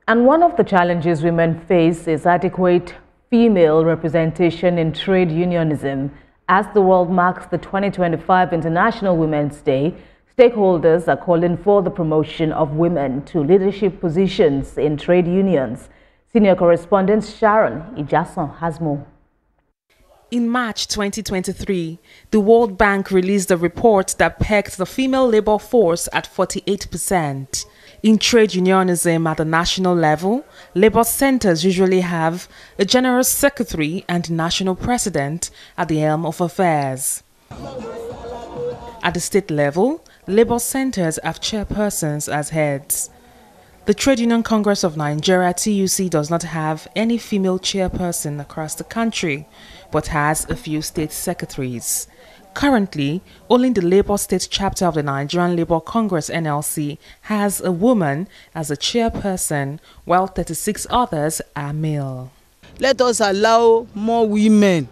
And one of the challenges women face is adequate female representation in trade unionism. As the world marks the 2025 International Women's Day, stakeholders are calling for the promotion of women to leadership positions in trade unions. Senior correspondent Sharon Ijason has more. In March 2023, the World Bank released a report that pegged the female labor force at 48%. In trade unionism at the national level, labor centers usually have a general secretary and national president at the helm of affairs. At the state level, labor centers have chairpersons as heads. The Trade Union Congress of Nigeria, TUC, does not have any female chairperson across the country, but has a few state secretaries. Currently, only the Labour State chapter of the Nigerian Labour Congress (NLC) has a woman as a chairperson, while 36 others are male. Let us allow more women,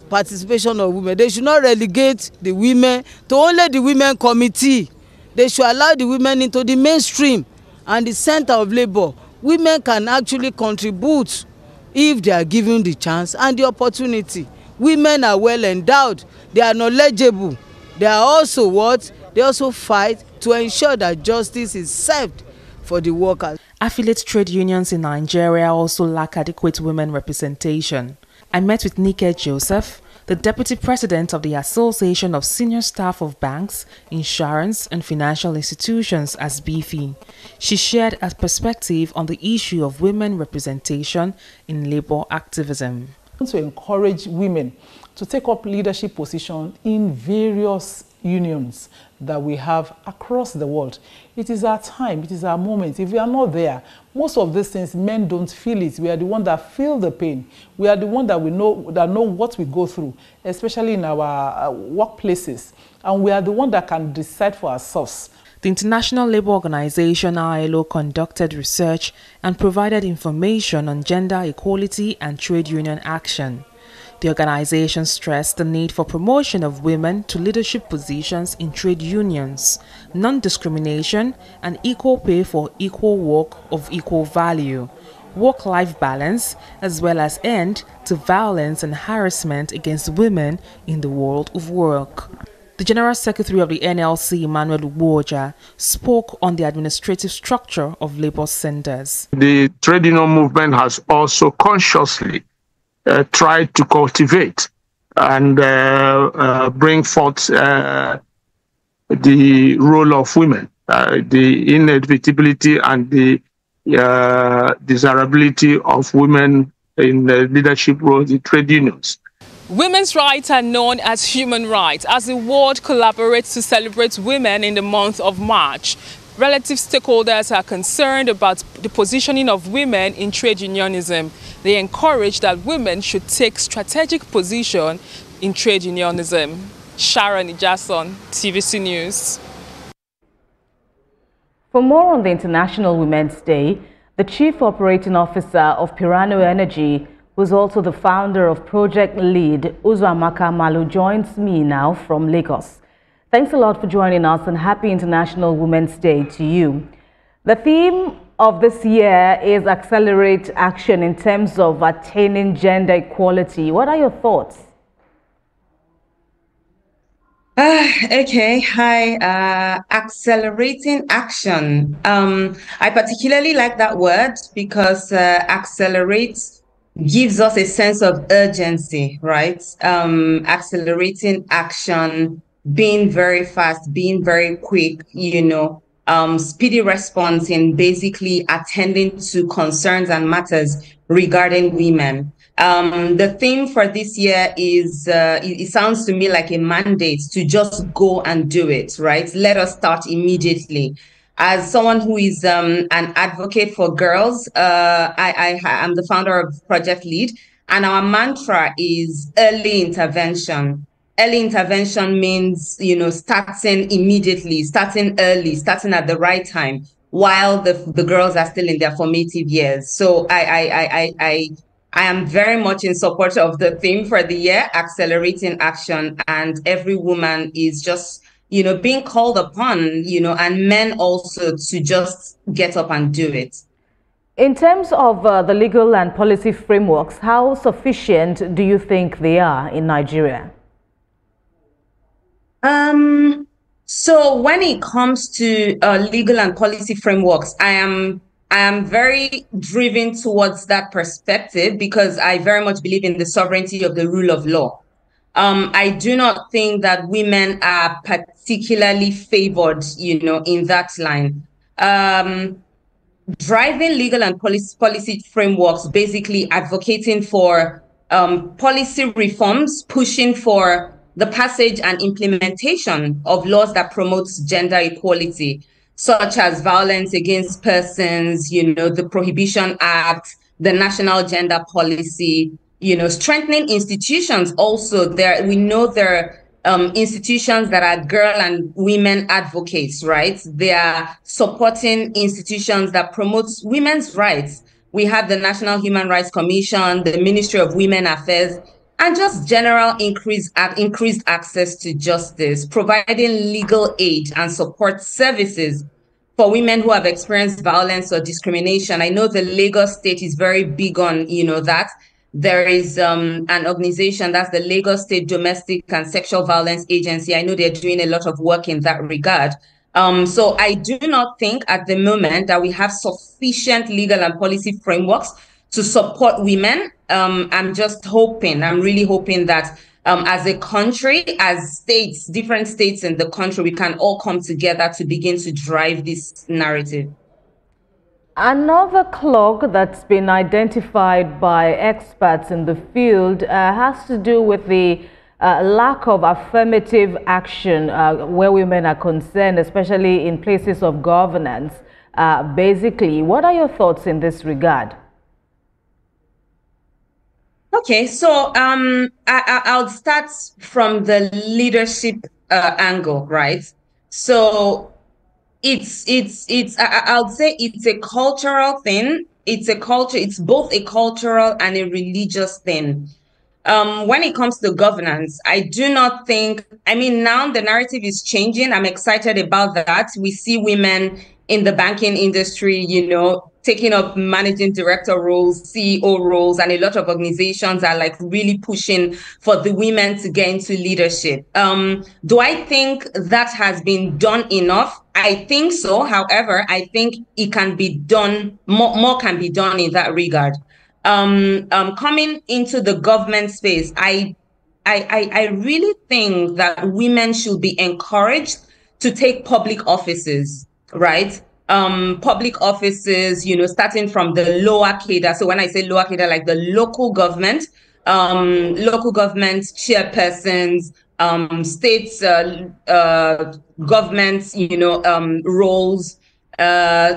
participation of women. They should not relegate the women to only the women committee. They should allow the women into the mainstream and the center of labor. Women can actually contribute if they are given the chance and the opportunity. Women are well endowed, they are knowledgeable, they are also what? They also fight to ensure that justice is served for the workers. Affiliate trade unions in Nigeria also lack adequate women representation. I met with Nike Joseph, the Deputy President of the Association of Senior Staff of Banks, Insurance and Financial Institutions as BFI. She shared a perspective on the issue of women representation in labor activism. To encourage women to take up leadership positions in various unions that we have across the world. It is our time, it is our moment. If we are not there, most of these things, men don't feel it. We are the ones that feel the pain. We are the ones that know what we go through, especially in our workplaces. And we are the ones that can decide for ourselves. The International Labour Organization (ILO) conducted research and provided information on gender equality and trade union action. The organization stressed the need for promotion of women to leadership positions in trade unions, non-discrimination, and equal pay for equal work of equal value, work-life balance, as well as end to violence and harassment against women in the world of work. The General Secretary of the NLC, Emmanuel Uwoja, spoke on the administrative structure of labor centers. The trade union movement has also consciously tried to cultivate and bring forth the role of women, the inevitability and the desirability of women in leadership roles in trade unions. Women's rights are known as human rights as the world collaborates to celebrate women in the month of March. Relative stakeholders are concerned about the positioning of women in trade unionism. They encourage that women should take strategic position in trade unionism. Sharon Ijason, TVC News. For more on the International Women's Day, the Chief Operating Officer of Pirano Energy, who's also the founder of Project Lead, Uzoamaka Malu, joins me now from Lagos. Thanks a lot for joining us and happy International Women's Day to you. The theme of this year is Accelerate Action in terms of attaining gender equality. What are your thoughts? Okay, hi. Accelerating action. I particularly like that word because accelerate gives us a sense of urgency, right? Accelerating action, being very fast, being very quick, speedy response in basically attending to concerns and matters regarding women. The theme for this year is, it sounds to me like a mandate to just go and do it, right? Let us start immediately. As someone who is an advocate for girls, I am the founder of Project Lead, and our mantra is early intervention. Early intervention means, starting immediately, starting early, starting at the right time, while the girls are still in their formative years. So I am very much in support of the theme for the year, accelerating action, and every woman is just, being called upon, and men also to just get up and do it. In terms of the legal and policy frameworks, how sufficient do you think they are in Nigeria? So when it comes to legal and policy frameworks, I am very driven towards that perspective because I very much believe in the sovereignty of the rule of law. I do not think that women are particularly favored, in that line. Driving legal and policy frameworks, basically advocating for policy reforms, pushing for the passage and implementation of laws that promotes gender equality, such as violence against persons, the Prohibition Act, the National Gender Policy, strengthening institutions also. We know there are institutions that are girl and women advocates, right? They are supporting institutions that promotes women's rights. We have the National Human Rights Commission, the Ministry of Women Affairs, and just general increased access to justice, providing legal aid and support services for women who have experienced violence or discrimination. I know the Lagos State is very big on, that. There is an organization, that's the Lagos State Domestic and Sexual Violence Agency. I know they're doing a lot of work in that regard. So I do not think at the moment that we have sufficient legal and policy frameworks to support women. I'm really hoping that as a country, as states, different states in the country, we can all come together to begin to drive this narrative. Another clog that's been identified by experts in the field has to do with the lack of affirmative action where women are concerned, especially in places of governance. Basically, what are your thoughts in this regard? Okay, so I'll start from the leadership angle, right? So I'll say it's a cultural thing. It's both a cultural and a religious thing. When it comes to governance, I do not think, now the narrative is changing. I'm excited about that. We see women in the banking industry, taking up managing director roles, CEO roles, and a lot of organizations are like really pushing for the women to get into leadership. Do I think that has been done enough? I think so. However, I think it can be done, more can be done in that regard. Coming into the government space, I really think that women should be encouraged to take public offices, right? Public offices, starting from the lower cadre. So when I say lower cadre, like the local government chairpersons, states, governments, roles,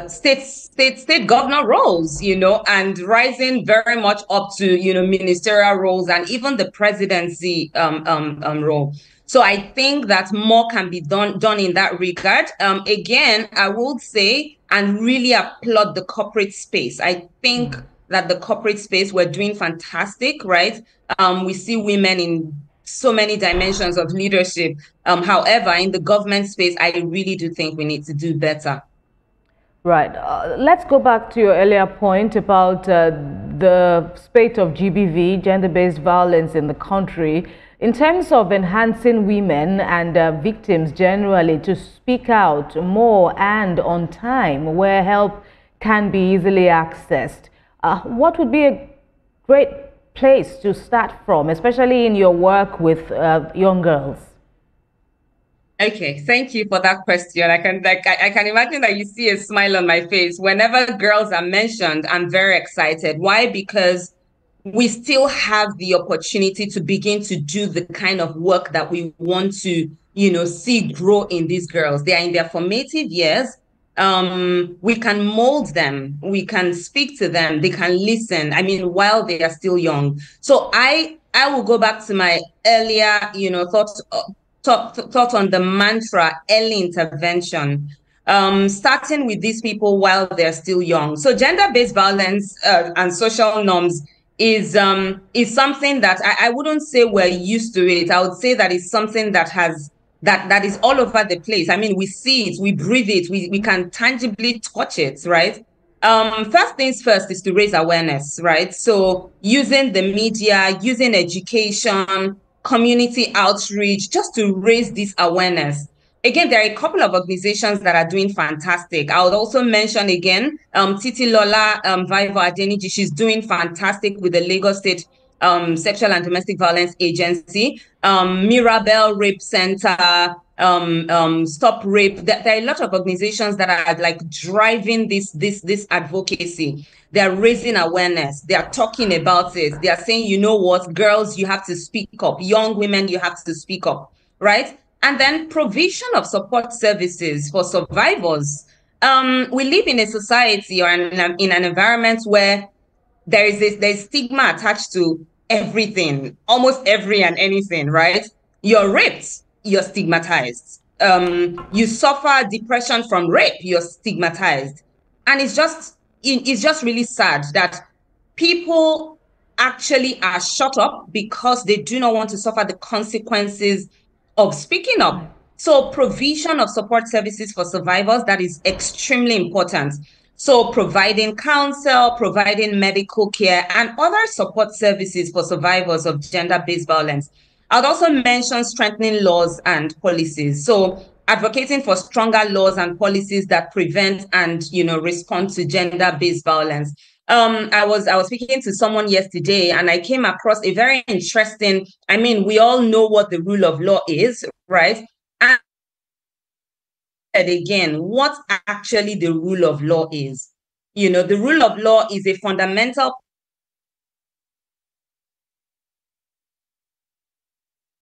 state governor roles, and rising very much up to, ministerial roles and even the presidency role. So I think that more can be done in that regard. Again, I would say and really applaud the corporate space. I think that the corporate space, we're doing fantastic, right? We see women in so many dimensions of leadership. However, in the government space, I really do think we need to do better. Right. Let's go back to your earlier point about the spate of GBV, gender-based violence in the country. In terms of enhancing women and victims generally to speak out more and on time where help can be easily accessed, what would be a great place to start from, especially in your work with young girls? Okay, thank you for that question. I can imagine that you see a smile on my face. Whenever girls are mentioned, I'm very excited. Why? Because we still have the opportunity to begin to do the kind of work that we want to, see grow in these girls. They are in their formative years. We can mold them. We can speak to them. They can listen. While they are still young. So I will go back to my earlier, thought on the mantra, early intervention. Starting with these people while they're still young. So gender-based violence and social norms is something that I wouldn't say we're used to it. I would say that it's something that that is all over the place. We see it, we breathe it, we can tangibly touch it, right? First things first is to raise awareness, right? So using the media, using education, community outreach, just to raise this awareness. Again, there are a couple of organizations that are doing fantastic. I would also mention again, Titi Lola Viva Adeniji. She's doing fantastic with the Lagos State Sexual and Domestic Violence Agency, Mirabel Rape Center, Stop Rape. There are a lot of organizations that are like driving this advocacy. They are raising awareness. They are talking about it. They are saying, you know what, girls, you have to speak up. Young women, you have to speak up, right? And then provision of support services for survivors. We live in a society or in an environment where there's stigma attached to everything, almost every and anything, right? You're raped, you're stigmatized. You suffer depression from rape, you're stigmatized. And it's just really sad that people actually are shut up because they do not want to suffer the consequences of speaking up. So provision of support services for survivors, that is extremely important. So providing counsel, providing medical care, and other support services for survivors of gender-based violence. I'd also mention strengthening laws and policies. So advocating for stronger laws and policies that prevent and, respond to gender-based violence. I was speaking to someone yesterday and I came across a very interesting, we all know what the rule of law is, right? And again, what actually the rule of law is. The rule of law is a fundamental